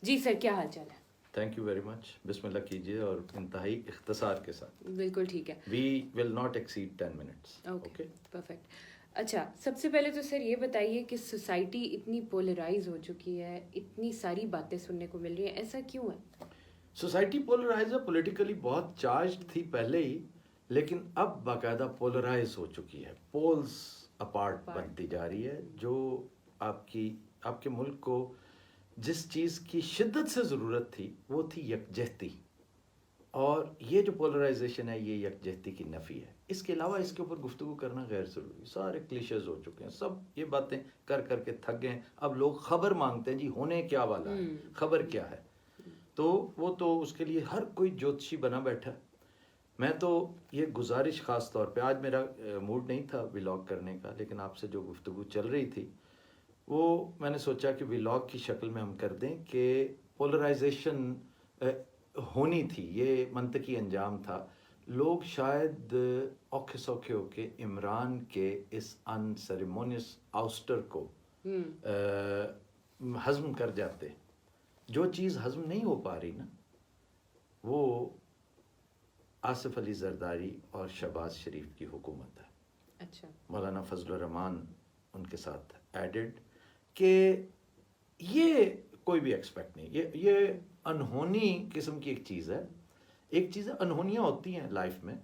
جی سر، کیا حال چال ہے؟ Thank you very much. بسم اللہ کیجیے اور انتہائی اختصار کے ساتھ. بالکل ٹھیک ہے. We will not exceed 10 minutes. Okay perfect. اچھا، سب سے پہلے تو سر یہ بتائیے کہ سوسائٹی اتنی پولرائز ہو چکی ہے، اتنی ساری باتیں سننے کو مل رہی ہیں، ایسا کیوں ہے؟ سوسائٹی پولرائز ہے، پولیٹیکلی بہت چارجڈ تھی پہلے ہی، لیکن اب باقاعدہ پولرائز ہو چکی ہے. پولز اپارٹ بنتی جا رہی ہے. جو آپ کے ملک کو جس چیز کی شدت سے ضرورت تھی وہ تھی یکجہتی، اور یہ جو پولرائزیشن ہے یہ یکجہتی کی نفی ہے. اس کے علاوہ اس کے اوپر گفتگو کرنا غیر ضروری. سارے کلیشز ہو چکے ہیں، سب یہ باتیں کر کر کے تھک گئے ہیں. اب لوگ خبر مانگتے ہیں، جی ہونے کیا والا ہے، خبر کیا ہے. تو وہ تو اس کے لیے ہر کوئی جوتشی بنا بیٹھا. میں تو یہ گزارش خاص طور پہ، آج میرا موڈ نہیں تھا ولاگ کرنے کا، لیکن آپ سے جو گفتگو چل رہی تھی وہ میں نے سوچا کہ ولاگ کی شکل میں ہم کر دیں کہ پولرائزیشن ہونی تھی، یہ منطقی انجام تھا. لوگ شاید اوکھے سوکھے ہو کے عمران کے اس ان سیریمونیس آؤسٹر کو ہضم کر جاتے. جو چیز ہضم نہیں ہو پا رہی نا، وہ آصف علی زرداری اور شہباز شریف کی حکومت ہے. اچھا. مولانا فضل الرحمان ان کے ساتھ ایڈڈ کہ یہ کوئی بھی ایکسپیکٹ نہیں. یہ انہونی قسم کی ایک چیز ہے. ایک چیز ہے، انہونیاں ہوتی ہیں لائف میں،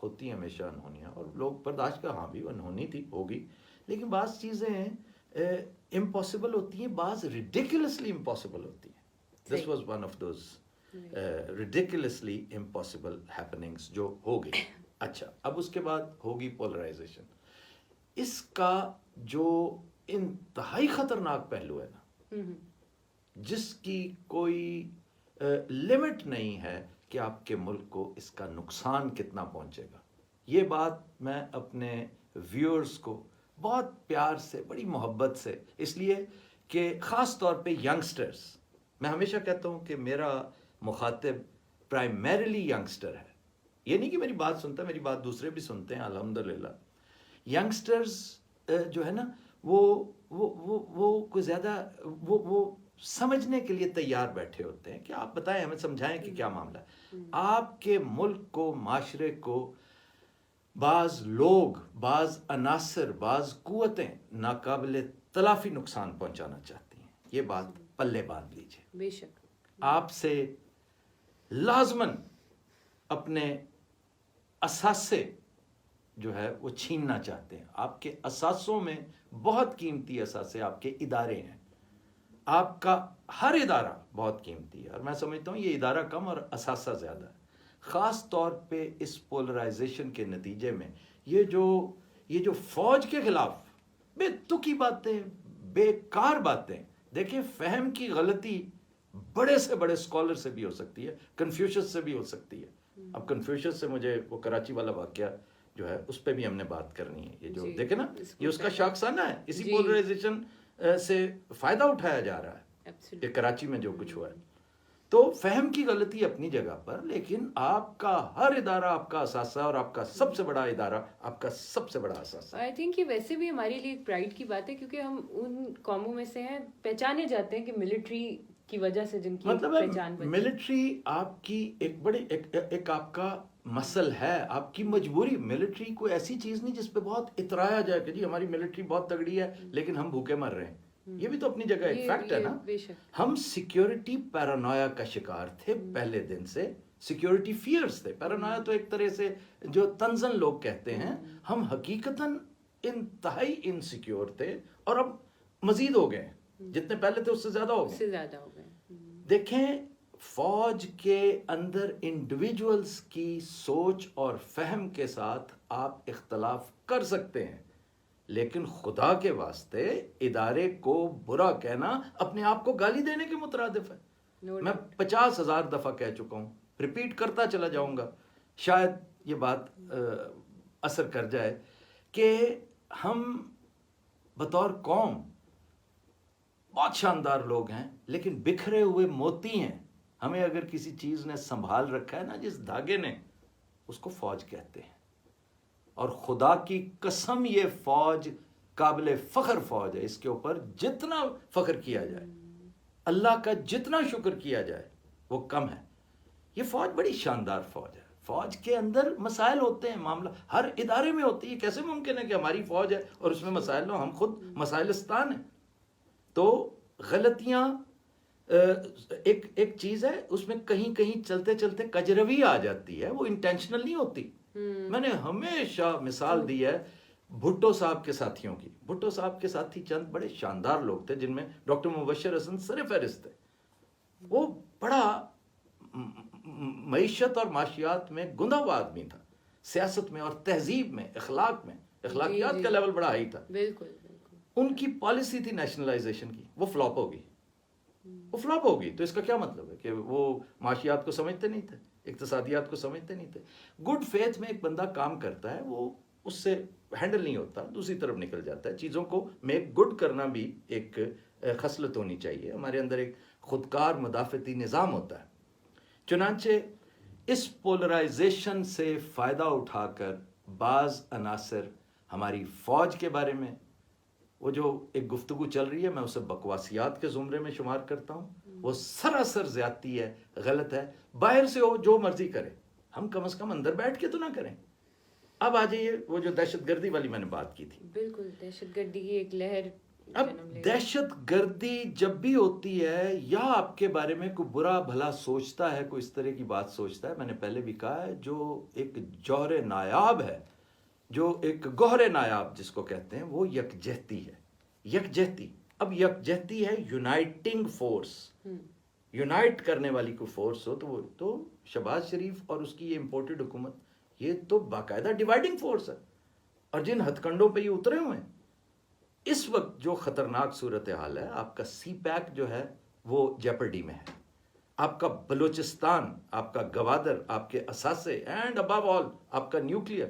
ہوتی ہیں ہمیشہ انہونیاں، اور لوگ برداشت کا، ہاں بھی انہونی تھی ہوگی، لیکن بعض چیزیں امپاسبل ہوتی ہیں، بعض ریڈیکولسلی امپاسبل ہوتی ہیں. This was one of those ridiculously impossible happenings جو ہو گئی. اچھا، اب اس کے بعد ہوگی پولرائزیشن. اس کا جو انتہائی خطرناک پہلو ہے نا، جس کی کوئی لمٹ نہیں ہے کہ آپ کے ملک کو اس کا نقصان کتنا پہنچے گا. یہ بات میں اپنے ویورز کو بہت پیار سے، بڑی محبت سے، اس لیے کہ خاص طور پہ ینگسٹرز، میں ہمیشہ کہتا ہوں کہ میرا مخاطب پرائمیرلی ینگسٹر ہے. یہ نہیں کہ میری بات سنتا، میری بات دوسرے بھی سنتے ہیں الحمدللہ. ینگسٹرز جو ہے نا، وہ کوئی زیادہ وہ سمجھنے کے لیے تیار بیٹھے ہوتے ہیں کہ آپ بتائیں، ہمیں سمجھائیں کہ کیا معاملہ ہے. آپ کے ملک کو، معاشرے کو بعض لوگ، بعض عناصر، بعض قوتیں ناقابل تلافی نقصان پہنچانا چاہتی ہیں. یہ بات پلے باندھ لیجیے. بے شک. آپ سے لازماً اپنے اثاثے جو ہے وہ چھیننا چاہتے ہیں. آپ کے اثاثوں میں بہت قیمتی اثاثے آپ کے ادارے ہیں. آپ کا ہر ادارہ بہت قیمتی ہے، اور میں سمجھتا ہوں یہ ادارہ کم اور اثاثہ زیادہ ہے. خاص طور پہ اس پولرائزیشن کے نتیجے میں یہ جو فوج کے خلاف بے تکی باتیں، بیکار باتیں. دیکھیں، فہم کی غلطی بڑے سے بڑے اسکالر سے بھی ہو سکتی ہے، کنفیوشس سے بھی ہو سکتی ہے. اب کنفیوشس سے مجھے وہ کراچی والا واقعہ جو ہے اس پہ بھی ہم نے بات کرنی ہے. یہ جو دیکھیں نا، یہ اس کا شاخسانہ ہے. اسی پولرائزیشن سے فائدہ اٹھایا جا رہا ہے کہ کراچی میں جو کچھ ہوا ہے. تو فہم کی غلطی اپنی جگہ پر، لیکن آپ کا ہر ادارہ آپ کا اثاثہ، اور آپ کا سب سے بڑا ادارہ آپ کا سب سے بڑا اثاثہ. آئی تھنک یہ ویسے بھی ہمارے لیے ایک پرائڈ کی بات ہے، کیونکہ ہم ان قوموں میں سے ہیں، پہچانے جاتے ہیں کہ ملٹری کی وجہ سے جن کی مطلب پہچان بنی. ملٹری آپ کی ایک بڑی ایک آپ کا مسل ہے، آپ کی مجبوری. ملٹری کوئی ایسی چیز نہیں جس پہ بہت اترایا جائے کہ جی ہماری ملٹری بہت تگڑی ہے لیکن ہم بھوکے مر رہے ہیں. یہ بھی تو اپنی جگہ ایک فیکٹ ہے نا. ہم سیکیورٹی پیرانویا کا شکار تھے پہلے دن سے. سیکیورٹی فیئرز تھے. پیرانویا تو ایک طرح سے جو تنزن لوگ کہتے ہیں. ہم حقیقتاً انتہائی انسیکیور تھے، اور اب مزید ہو گئے. جتنے پہلے تھے اس سے زیادہ ہو گئے. دیکھیں، فوج کے اندر انڈیویجولز کی سوچ اور فہم کے ساتھ آپ اختلاف کر سکتے ہیں، لیکن خدا کے واسطے ادارے کو برا کہنا اپنے آپ کو گالی دینے کے مترادف ہے. میں 50,000 دفعہ کہہ چکا ہوں، ریپیٹ کرتا چلا جاؤں گا. شاید یہ بات اثر کر جائے کہ ہم بطور قوم بہت شاندار لوگ ہیں، لیکن بکھرے ہوئے موتی ہیں. ہمیں اگر کسی چیز نے سنبھال رکھا ہے نا، جس دھاگے نے، اس کو فوج کہتے ہیں. اور خدا کی قسم یہ فوج قابل فخر فوج ہے. اس کے اوپر جتنا فخر کیا جائے اللہ کا جتنا شکر کیا جائے وہ کم ہے. یہ فوج بڑی شاندار فوج ہے. فوج کے اندر مسائل ہوتے ہیں, معاملہ ہر ادارے میں ہوتی ہے. کیسے ممکن ہے کہ ہماری فوج ہے اور اس میں مسائل نہ, ہم خود مسائلستان ہیں. تو غلطیاں ایک چیز ہے, اس میں کہیں کہیں چلتے چلتے کجروی آ جاتی ہے, وہ انٹینشنل نہیں ہوتی. میں نے ہمیشہ مثال دی ہے بھٹو صاحب کے ساتھیوں کی. بھٹو صاحب کے ساتھی چند بڑے شاندار لوگ تھے, جن میں ڈاکٹر مبشر حسن سر فہرست تھے. وہ بڑا معیشت اور معاشیات میں گندا ہوا آدمی تھا, سیاست میں اور تہذیب میں, اخلاق میں, اخلاقیات کا لیول بڑا ہائی تھا. بالکل. ان کی پالیسی تھی نیشنلائزیشن کی, وہ فلاپ ہوگی. وہ فلاپ ہوگی تو اس کا کیا مطلب ہے کہ وہ معاشیات کو سمجھتے نہیں تھے, اقتصادیات کو سمجھتے نہیں تھے. گڈ فیتھ میں ایک بندہ کام کرتا ہے, وہ اس سے ہینڈل نہیں ہوتا, دوسری طرف نکل جاتا ہے. چیزوں کو میک گڈ کرنا بھی ایک خصلت ہونی چاہیے. ہمارے اندر ایک خودکار مدافعتی نظام ہوتا ہے. چنانچہ اس پولرائزیشن سے فائدہ اٹھا کر بعض عناصر ہماری فوج کے بارے میں, وہ جو ایک گفتگو چل رہی ہے, میں اسے بکواسیات کے زمرے میں شمار کرتا ہوں. وہ سراسر زیادتی ہے, غلط ہے. باہر سے ہو جو مرضی کرے, ہم کم از کم اندر بیٹھ کے تو نہ کریں. اب آ جائیے وہ جو دہشت گردی والی میں نے بات کی تھی. بالکل, دہشت گردی کی ایک لہر. اب دہشت گردی جب بھی ہوتی ہے, یا آپ کے بارے میں کوئی برا بھلا سوچتا ہے, کوئی اس طرح کی بات سوچتا ہے, میں نے پہلے بھی کہا ہے, جو ایک جوہر نایاب ہے, جو ایک گوہر نایاب جس کو کہتے ہیں, وہ یکجہتی ہے. یکجہتی, اب یکجہتی ہے یونائٹنگ فورس. یونائٹ کرنے والی کوئی فورس ہو تو وہ تو شہباز شریف اور اس کی یہ امپورٹڈ حکومت, یہ تو باقاعدہ ڈیوائڈنگ فورس ہے. اور جن ہتھ کنڈوں پہ یہ اترے ہوئے ہیں, اس وقت جو خطرناک صورتحال ہے, آپ کا سی پیک جو ہے وہ جیپرڈی میں ہے. آپ کا بلوچستان, آپ کا گوادر, آپ کے اثاثے, اینڈ ابو آل آپ کا نیوکلیئر,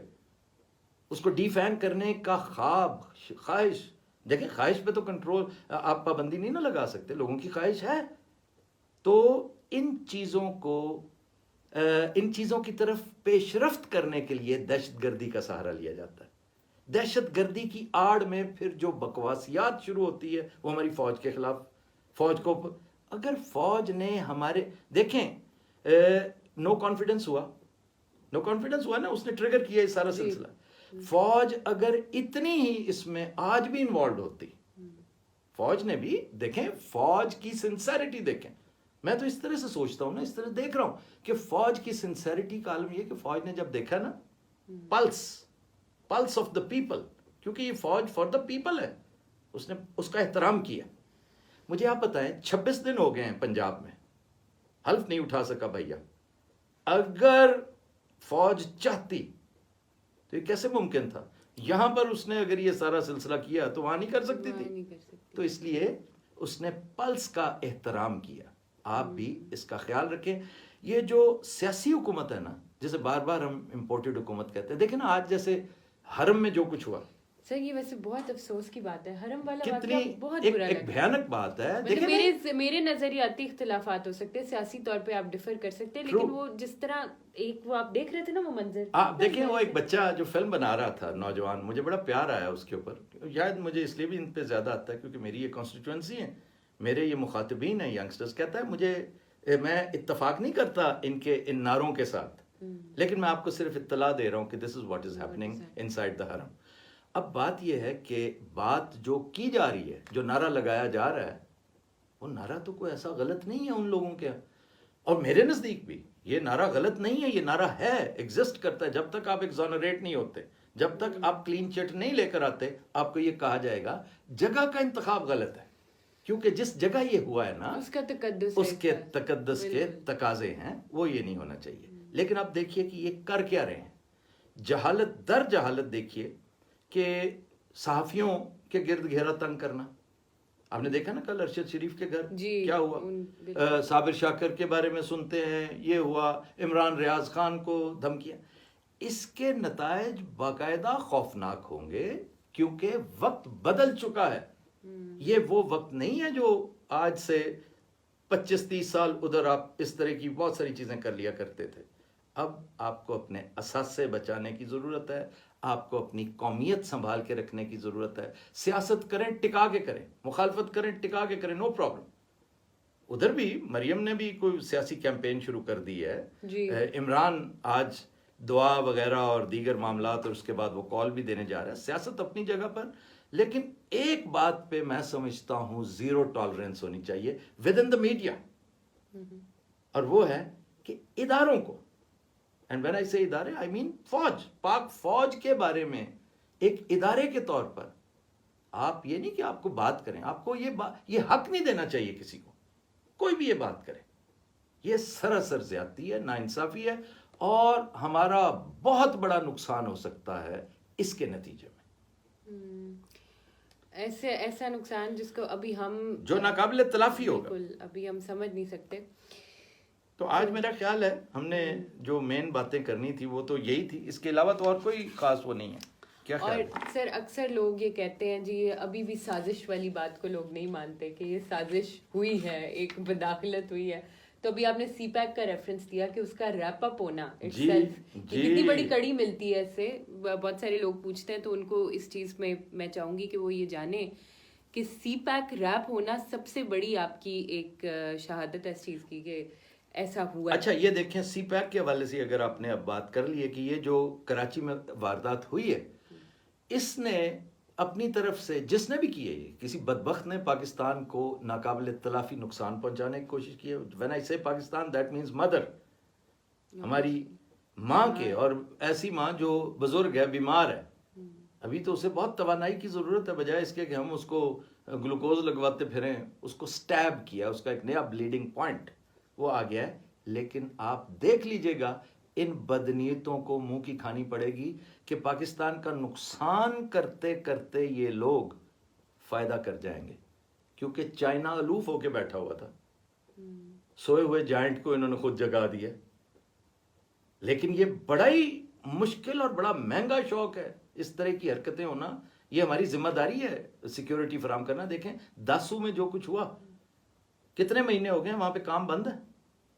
اس کو ڈی فین کرنے کا خواب, خواہش. دیکھیں خواہش پہ تو کنٹرول, آپ پابندی نہیں نہ لگا سکتے, لوگوں کی خواہش ہے. تو ان چیزوں کی طرف پیش رفت کرنے کے لیے دہشت گردی کا سہارا لیا جاتا ہے. دہشت گردی کی آڑ میں پھر جو بکواسیات شروع ہوتی ہے وہ ہماری فوج کے خلاف. فوج کو, اگر فوج نے ہمارے, دیکھیں نو کانفیڈنس ہوا نا, اس نے ٹریگر کیا یہ سارا سلسلہ. فوج اگر اتنی ہی اس میں آج بھی انوالوڈ ہوتی, فوج نے بھی, دیکھیں فوج کی سنسیریٹی دیکھیں. میں تو اس طرح سے سوچتا ہوں نا, اس طرح دیکھ رہا ہوں کہ فوج کی سنسیریٹی کا عالم یہ کہ فوج نے جب دیکھا نا, پلس آف دا پیپل, کیونکہ یہ فوج فار دا پیپل ہے, اس نے اس کا احترام کیا. مجھے آپ بتائیں 26 دن ہو گئے ہیں پنجاب میں, حلف نہیں اٹھا سکا بھیا. اگر فوج چاہتی تو یہ کیسے ممکن تھا؟ یہاں پر اس نے اگر یہ سارا سلسلہ کیا تو وہاں نہیں کر سکتی تھی. تو اس لیے اس نے پلس کا احترام کیا. آپ بھی اس کا خیال رکھیں. یہ جو سیاسی حکومت ہے نا, جسے بار بار ہم امپورٹڈ حکومت کہتے ہیں, دیکھیں نا آج جیسے حرم میں جو کچھ ہوا, سر یہ ویسے بہت افسوس کی بات ہے, حرم والا کتنی واقعہ بہت برا ایک بھیانک بات ہے. دیکھیں میرے نظریاتی اختلافات ہو سکتے ہیں, سیاسی طور پہ آپ ڈفر کر سکتے ہیں, لیکن وہ جس طرح ایک وہ آپ دیکھ رہے تھے نا وہ منظر, آپ دیکھیں وہ ایک بچہ جو فلم بنا رہا تھا نوجوان, مجھے بڑا پیار آیا اس کے اوپر. شاید مجھے اس لیے بھی ان پہ زیادہ آتا ہے کیونکہ میری یہ کانسٹیٹوئنسی ہے, میرے یہ مخاطبین ہیں ینگسٹرز. کہتا ہے مجھے, میں اتفاق نہیں کرتا ان نعروں کے ساتھ, لیکن میں آپ کو صرف اطلاع دے رہا ہوں کہ this is what is happening inside the Haram. اب بات یہ ہے کہ بات جو کی جا رہی ہے, جو نعرہ لگایا جا رہا ہے, وہ نعرہ تو کوئی ایسا غلط نہیں ہے ان لوگوں کے, اور میرے نزدیک بھی یہ نعرہ غلط نہیں ہے. یہ نعرہ ہے, ایگزسٹ کرتا ہے. جب تک آپ ایگزونریٹ نہیں ہوتے, جب تک آپ کلین چٹ نہیں لے کر آتے, آپ کو یہ کہا جائے گا جگہ کا انتخاب غلط ہے, کیونکہ جس جگہ یہ ہوا ہے نا اس کے تقدس کے تقاضے ہیں, وہ یہ نہیں ہونا چاہیے. لیکن آپ دیکھیے کہ یہ کر کیا رہے ہیں, جہالت در جہالت. دیکھیے کہ صحافیوں کے گرد گھیرا تنگ کرنا, آپ نے دیکھا نا کل ارشد شریف کے گھر کیا ہوا, صابر شاکر کے بارے میں سنتے ہیں, یہ ہوا, عمران ریاض خان کو دھمکیاں. اس کے نتائج باقاعدہ خوفناک ہوں گے, کیونکہ وقت بدل چکا ہے. یہ وہ وقت نہیں ہے جو آج سے 25-30 سال ادھر آپ اس طرح کی بہت ساری چیزیں کر لیا کرتے تھے. اب آپ کو اپنے اساسے بچانے کی ضرورت ہے, آپ کو اپنی قومیت سنبھال کے رکھنے کی ضرورت ہے. سیاست کریں ٹکا کے کریں, مخالفت کریں ٹکا کے کریں, نو پرابلم. ادھر بھی مریم نے بھی کوئی سیاسی کیمپین شروع کر دی ہے. عمران آج دعا وغیرہ اور دیگر معاملات اور اس کے بعد وہ کال بھی دینے جا رہا ہے. سیاست اپنی جگہ پر, لیکن ایک بات پہ میں سمجھتا ہوں زیرو ٹالرنس ہونی چاہیے ود ان دا میڈیا, اور وہ ہے کہ اداروں کو, اینڈ وین آئی سے ادارے آئی مین فوج, پاک فوج کے بارے میں ایک ادارے کے طور پر آپ یہ نہیں کہ آپ کو بات کریں, آپ کو یہ حق نہیں دینا چاہیے کسی کو کوئی بھی یہ بات کرے. یہ سراسر زیادتی ہے, ناانصافی ہے, اور ہمارا بہت بڑا نقصان ہو سکتا ہے اس کے نتیجے میں. ایسا نقصان جس کو ابھی ہم جو ناقابل تلافی ہوگا, بالکل ابھی ہم سمجھ نہیں سکتے. تو آج میرا خیال ہے ہم نے جو مین باتیں کرنی تھی وہ تو یہی تھی, اس کے علاوہ تو اور کوئی خاص وہ نہیں ہے. کیا خیال ہے؟ اور سر اکثر لوگ یہ کہتے ہیں جی یہ ابھی بھی سازش والی بات کو لوگ نہیں مانتے کہ یہ سازش ہوئی ہے, ایک بداخلت ہوئی ہے. تو ابھی آپ نے سی پیک کا ریفرنس دیا کہ اس کا ریپ اپ ہونا کتنی بڑی کڑی ملتی ہے اس سے. بہت سارے لوگ پوچھتے ہیں تو ان کو اس چیز میں چاہوں گی کہ وہ یہ جانیں کہ سی پیک ریپ ہونا سب سے بڑی آپ کی ایک شہادت ہے اس چیز کی کہ ایسا ہوا. اچھا یہ دیکھیں, سی پیک کے حوالے سے اگر آپ نے اب بات کر لی ہے کہ یہ جو کراچی میں واردات ہوئی ہے, اس نے اپنی طرف سے جس نے بھی کی ہے, یہ کسی بدبخت نے پاکستان کو ناقابل تلافی نقصان پہنچانے کی کوشش کی ہے. وین آئی سے پاکستان دیٹ مینز مدر, ہماری ماں کے, اور ایسی ماں جو بزرگ ہے, بیمار ہے, ابھی تو اسے بہت توانائی کی ضرورت ہے, بجائے اس کے کہ ہم اس کو گلوکوز لگواتے پھریں. اس کو سٹیب کیا, اس کا ایک نیا بلیڈنگ پوائنٹ وہ آ گیا ہے. لیکن آپ دیکھ لیجئے گا ان بدنیتوں کو منہ کی کھانی پڑے گی کہ پاکستان کا نقصان کرتے کرتے یہ لوگ فائدہ کر جائیں گے, کیونکہ چائنا الوف ہو کے بیٹھا ہوا تھا, سوئے ہوئے جائنٹ کو انہوں نے خود جگا دیا. لیکن یہ بڑا ہی مشکل اور بڑا مہنگا شوق ہے اس طرح کی حرکتیں ہونا. یہ ہماری ذمہ داری ہے سیکیورٹی فراہم کرنا. دیکھیں داسو میں جو کچھ ہوا, کتنے مہینے ہو گئے وہاں پہ کام بند ہے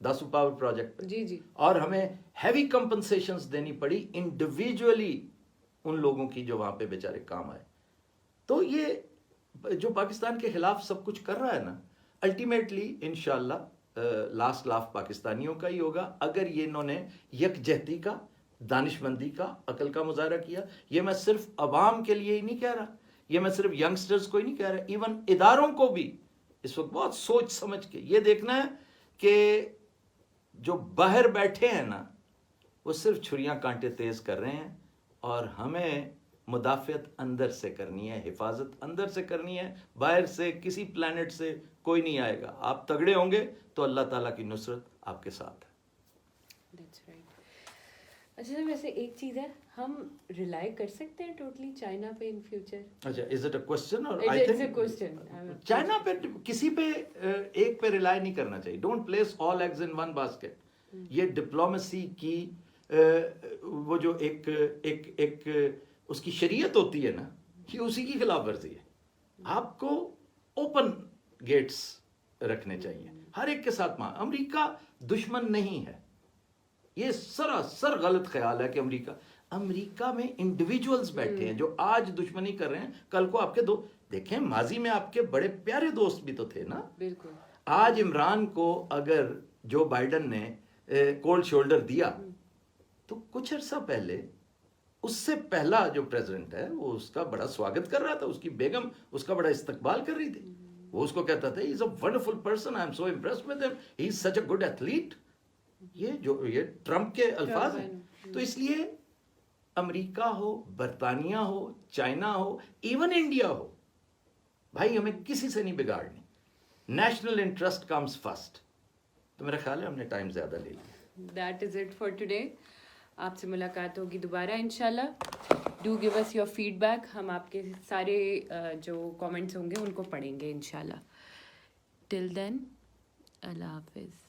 داسو پاور پروجیکٹ پہ, جی اور ہمیں ہیوی کمپنسیشنز دینی پڑی انڈیویجولی ان لوگوں کی جو وہاں پہ بیچارے کام آئے. تو یہ جو پاکستان کے خلاف سب کچھ کر رہا ہے نا, الٹیمیٹلی انشاءاللہ لاسٹ لاف پاکستانیوں کا ہی ہوگا اگر یہ انہوں نے یکجہتی کا, دانشمندی کا, عقل کا مظاہرہ کیا. یہ میں صرف عوام کے لیے ہی نہیں کہہ رہا, یہ میں صرف ینگسٹرز کو ہی نہیں کہہ رہا, ایون اداروں کو بھی اس وقت بہت سوچ سمجھ کے یہ دیکھنا ہے کہ جو باہر بیٹھے ہیں نا وہ صرف چھریاں کانٹے تیز کر رہے ہیں, اور ہمیں مدافعت اندر سے کرنی ہے, حفاظت اندر سے کرنی ہے. باہر سے کسی پلانٹ سے کوئی نہیں آئے گا. آپ تگڑے ہوں گے تو اللہ تعالیٰ کی نصرت آپ کے ساتھ ہے. That's right. اچھا سر ویسے ایک چیز ہے, ہم ریلائی کر سکتے ہیں ٹوٹلی چائنا پہ ان فیوچر؟ اچھا از اٹ اے کوسچن؟ اور چائنا پہ کسی پہ ایک پہ ریلائی نہیں کرنا چاہیے. Don't place all eggs in one basket. یہ ڈپلومیسی کی وہ جو ایک اس کی شریعت ہوتی ہے نا, یہ اسی کی خلاف ورزی ہے. آپ کو اوپن گیٹس رکھنے چاہیے ہر ایک کے ساتھ. امریکہ دشمن نہیں ہے, یہ سراسر غلط خیال ہے کہ امریکہ میں انڈیویجولز بیٹھے ہیں جو آج دشمنی کر رہے ہیں, کل کو آپ کے دیکھیں ماضی میں آپ کے بڑے پیارے دوست بھی تو تھے نا. بالکل. آج عمران کو اگر جو بائیڈن نے کولڈ شولڈر دیا تو کچھ عرصہ پہلے اس سے پہلا جو پریزیڈنٹ ہے وہ اس کا بڑا سواگت کر رہا تھا, اس کی بیگم اس کا بڑا استقبال کر رہی تھی. وہ اس کو کہتا تھا he's a wonderful person, I am so impressed with him, he is such a good athlete. یہ ٹرمپ کے الفاظ ہیں. تو اس لیے امریکہ ہو, برطانیہ ہو, چائنا ہو, ایون انڈیا ہو, بھائی ہمیں کسی سے نہیں بگاڑنی. National interest comes first. تو میرا خیال ہے ہم نے ٹائم زیادہ لے لیا. That is it for today. آپ سے ملاقات ہوگی دوبارہ انشاءاللہ. Do give us your feedback. ہم آپ کے سارے جو کامنٹس ہوں گے ان کو پڑھیں گے انشاءاللہ. ٹل دین اللہ حافظ.